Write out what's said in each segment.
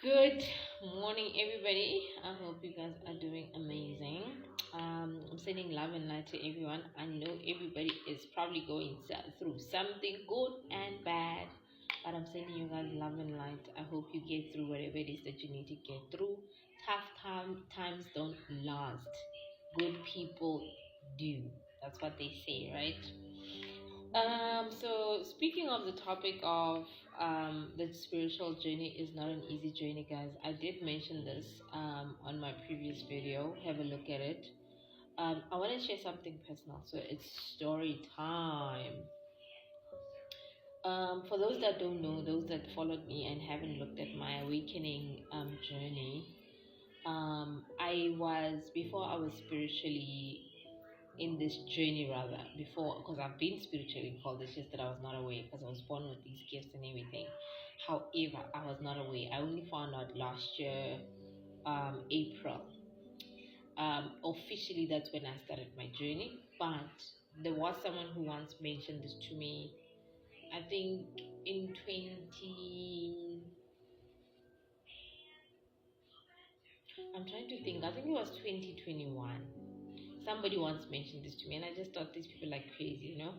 Good morning, everybody. I hope you guys are doing amazing. I'm sending love and light to everyone. I know everybody is probably going through something good and bad, but I'm sending you guys love and light. I hope you get through whatever it is that you need to get through. Times don't last. Good people do. That's what they say, right? So speaking of the topic of the spiritual journey is not an easy journey, guys. I did mention this on my previous video. Have a look at it. I want to share something personal, so it's story time. For those that don't know, those that followed me and haven't looked at my awakening journey, I was before I was spiritually in this journey rather before because I've been spiritually called. It's just that I was not aware because I was born with these gifts and everything. However, I was not aware. I only found out last year, April. Officially, that's when I started my journey. But there was someone who once mentioned this to me. I think in 20. I'm trying to think. I think it was 2021. Somebody once mentioned this to me, and I just thought these people are crazy, you know.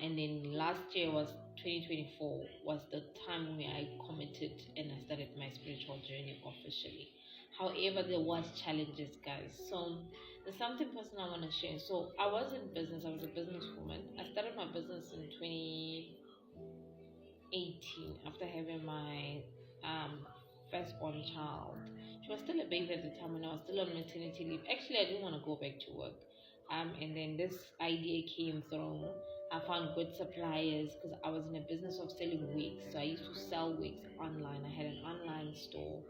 And then last year was 2024 was the time where I committed and I started my spiritual journey officially. However, there was challenges, guys. So there's something personal I want to share. So I was in business. I was a businesswoman. I started my business in 2018 after having my firstborn child. She was still a baby at the time and I was still on maternity leave. Actually, I didn't want to go back to work. And then this idea came through. I found good suppliers because I was in a business of selling wigs. So I used to sell wigs online. I had an online store.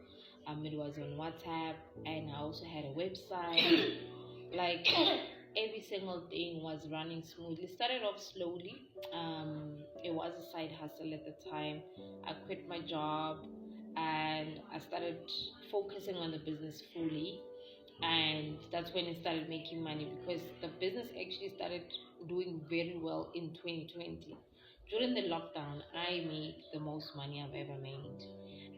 It was on WhatsApp and I also had a website. Like every single thing was running smoothly. Started off slowly. It was a side hustle at the time. I quit my job and I started focusing on the business fully. And that's when it started making money because the business actually started doing very well in 2020. During the lockdown, I made the most money I've ever made.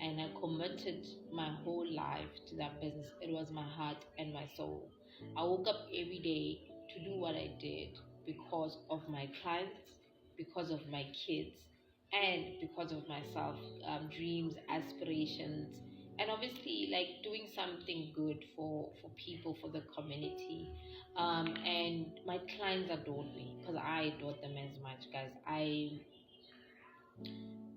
And I committed my whole life to that business. It was my heart and my soul. I woke up every day to do what I did because of my clients, because of my kids, and because of myself, dreams, aspirations, and obviously like doing something good for people, for the community. And my clients adored me because I adored them as much, guys.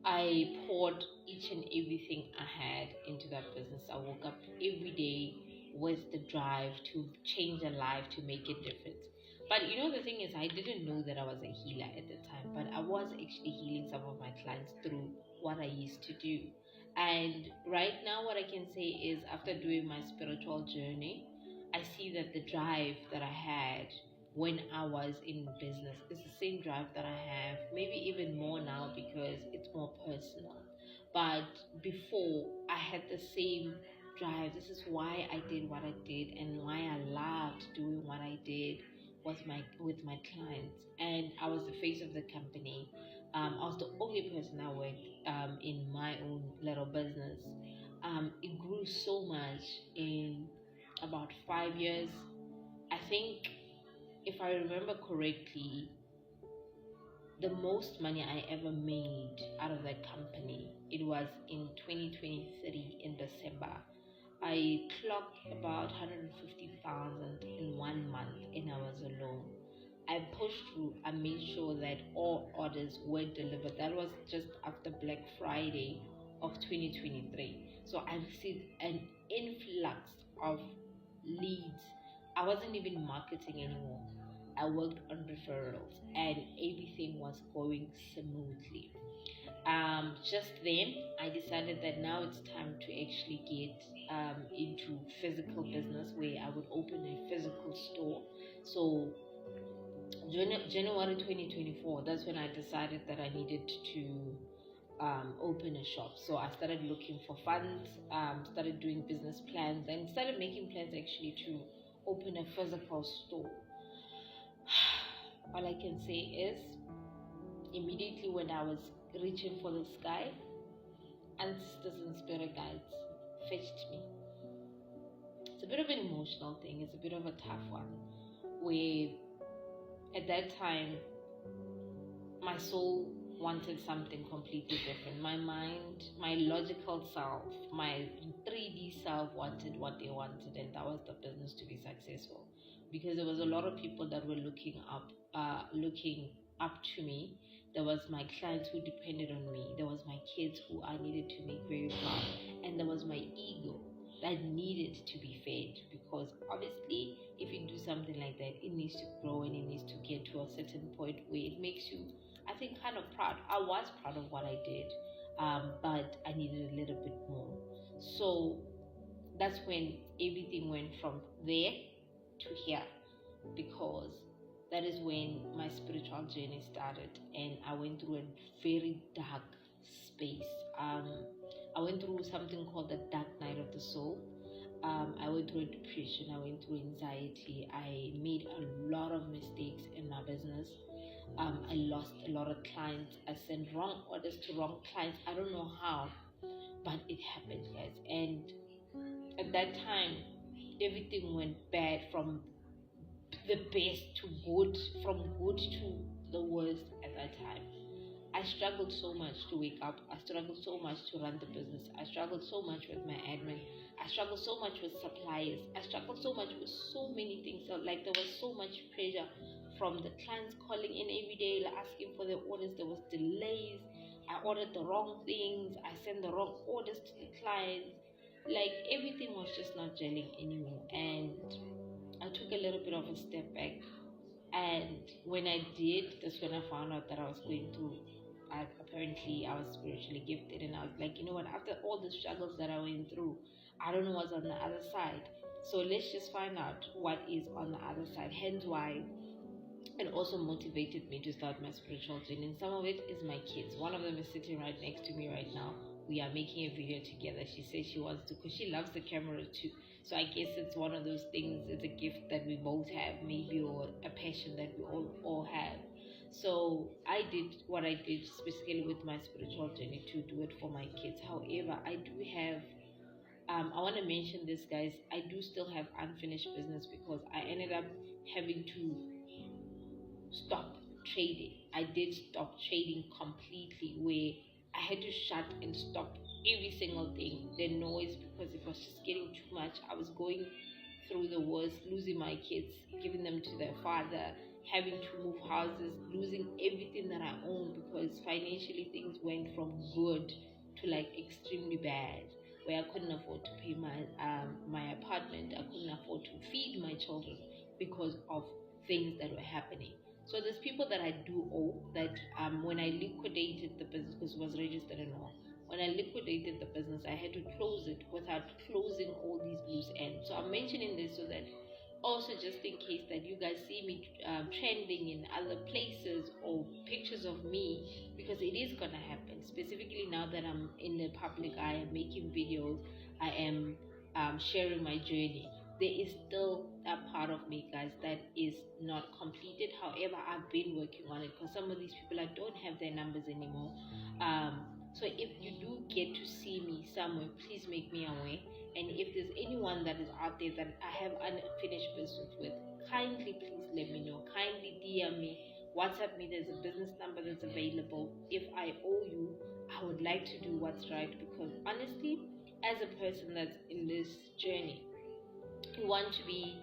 I poured each and everything I had into that business. I woke up every day with the drive to change a life, to make a difference. But you know, the thing is, I didn't know that I was a healer at the time, but I was actually healing some of my clients through what I used to do. And right now, what I can say is, after doing my spiritual journey, I see that the drive that I had when I was in business is the same drive that I have, maybe even more now because it's more personal. But before, I had the same drive. This is why I did what I did and why I loved doing what I did with my clients. And I was the face of the company. I was the only person I worked in my own little business. It grew so much in about 5 years. I think if I remember correctly, the most money I ever made out of that company, it was in 2023 in December. I clocked about 150,000 in 1 month and I was alone. I pushed through. I made sure that all orders were delivered. That was just after Black Friday of 2023. So I received an influx of leads. I wasn't even marketing anymore. I worked on referrals and everything was going smoothly. Just then, I decided that now it's time to actually get into physical business where I would open a physical store. So January 2024, that's when I decided that I needed to open a shop. So I started looking for funds, started doing business plans, and started making plans actually to open a physical store. All I can say is, immediately when I was reaching for the sky, ancestors and spirit guides fetched me. It's a bit of an emotional thing, it's a bit of a tough one. Where at that time, my soul wanted something completely different. My mind, my logical self, my 3D self wanted what they wanted, and that was the business to be successful. Because there was a lot of people that were looking up to me. There was my clients who depended on me. There was my kids who I needed to make very proud, and there was my ego that needed to be fed. Because obviously, if you do something like that, it needs to grow and it needs to get to a certain point where it makes you, I think, kind of proud. I was proud of what I did, but I needed a little bit more. So that's when everything went from there to here, because that is when my spiritual journey started, and I went through a very dark space. I went through something called the dark night of the soul. I went through depression, I went through anxiety, I made a lot of mistakes in my business. I lost a lot of clients. I sent wrong orders to wrong clients. I don't know how, but it happened, guys. And at that time, everything went bad, from the best to good, from good to the worst at that time. I struggled so much to wake up. I struggled so much to run the business. I struggled so much with my admin. I struggled so much with suppliers. I struggled so much with so many things. So, like, there was so much pressure from the clients calling in every day, like, asking for their orders. There was delays. I ordered the wrong things. I sent the wrong orders to the clients. Like, everything was just not gelling anymore. And I took a little bit of a step back, and when I did, that's when I found out that I was going through. Apparently, I was spiritually gifted, and I was like, you know what? After all the struggles that I went through, I don't know what's on the other side. So let's just find out what is on the other side. Hence why it also motivated me to start my spiritual journey. And some of it is my kids. One of them is sitting right next to me right now. We are making a video together. She says she wants to, because she loves the camera too. So I guess it's one of those things, it's a gift that we both have, maybe, or a passion that we all have. So I did what I did specifically with my spiritual journey to do it for my kids. However, I do have, I want to mention this, guys. I do still have unfinished business, because I ended up having to stop trading. I did stop trading completely, where I had to shut and stop every single thing, the noise, because it was just getting too much. I was going through the worst, losing my kids, giving them to their father, having to move houses, losing everything that I owned, because financially things went from good to like extremely bad, where I couldn't afford to pay my apartment, I couldn't afford to feed my children because of things that were happening. So there's people that I do owe, that when I liquidated the business, because it was registered and all, when I liquidated the business, I had to close it without closing all these loose ends. So I'm mentioning this so that, also, just in case that you guys see me trending in other places or pictures of me, because it is gonna happen. Specifically now that I'm in the public eye, I'm making videos, I am sharing my journey. There is still a part of me, guys, that is not completed. However, I've been working on it, because some of these people, I don't have their numbers anymore. So if you do get to see me somewhere, please make me aware. And if there's anyone that is out there that I have unfinished business with, kindly please let me know. Kindly DM me, WhatsApp me. There's a business number that's available. If I owe you, I would like to do what's right, because honestly, as a person that's in this journey, you want to be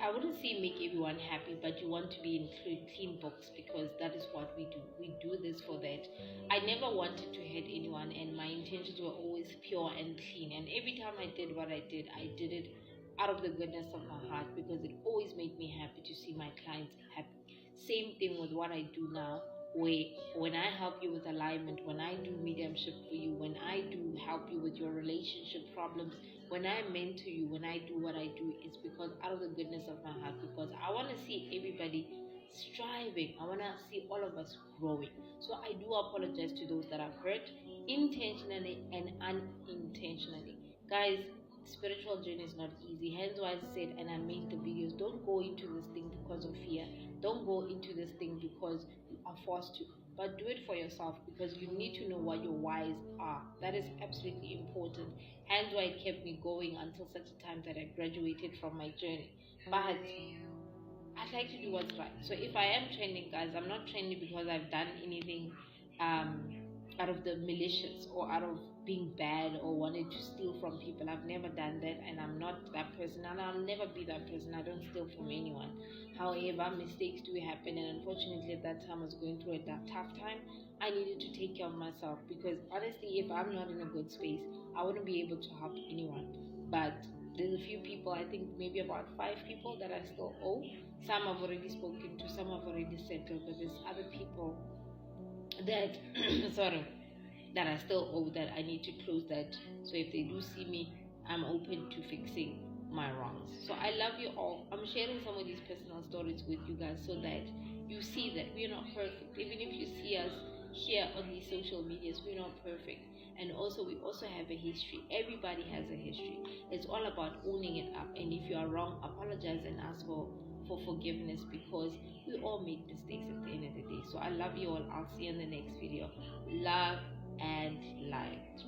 I wouldn't say make everyone happy, but you want to be in clean books, because that is what we do. We do this for that. I never wanted to hurt anyone, and my intentions were always pure and clean. And every time I did what I did it out of the goodness of my heart, because it always made me happy to see my clients happy. Same thing with what I do now, where when I help you with alignment, when I do mediumship for you, when I do help you with your relationship problems, when I mentor you, when I do what I do, it's because out of the goodness of my heart, because I want to see everybody striving. I want to see all of us growing. So I do apologize to those that I've hurt intentionally and unintentionally. Guys, spiritual journey is not easy. Hence why I said, and I made the videos, don't go into this thing because of fear. Don't go into this thing because you are forced to. but do it for yourself, because you need to know what your whys are. That is absolutely important. Hence why it kept me going until such a time that I graduated from my journey. But I'd like to do what's right. So if I am trending, guys, I'm not trending because I've done anything um, out of the malicious or out of being bad or wanted to steal from people. I've never done that, and I'm not that person, and I'll never be that person. I don't steal from anyone. However, mistakes do happen, and unfortunately, at that time, I was going through a tough time. I needed to take care of myself, because honestly, if I'm not in a good space, I wouldn't be able to help anyone. But there's a few people, I think maybe about 5 people, that I still owe. Some I've already spoken to, some I've already settled, but there's other people that sorry, that I still owe, that I need to close that. So if they do see me, I'm open to fixing my wrongs. So I love you all. I'm sharing some of these personal stories with you guys so that you see that we're not perfect. Even if you see us here on these social medias, we're not perfect. And also, we also have a history. Everybody has a history. It's all about owning it up. And if you are wrong, apologize and ask for forgiveness, because we all make mistakes at the end of the day. So I love you all. I'll see you in the next video. Love and light.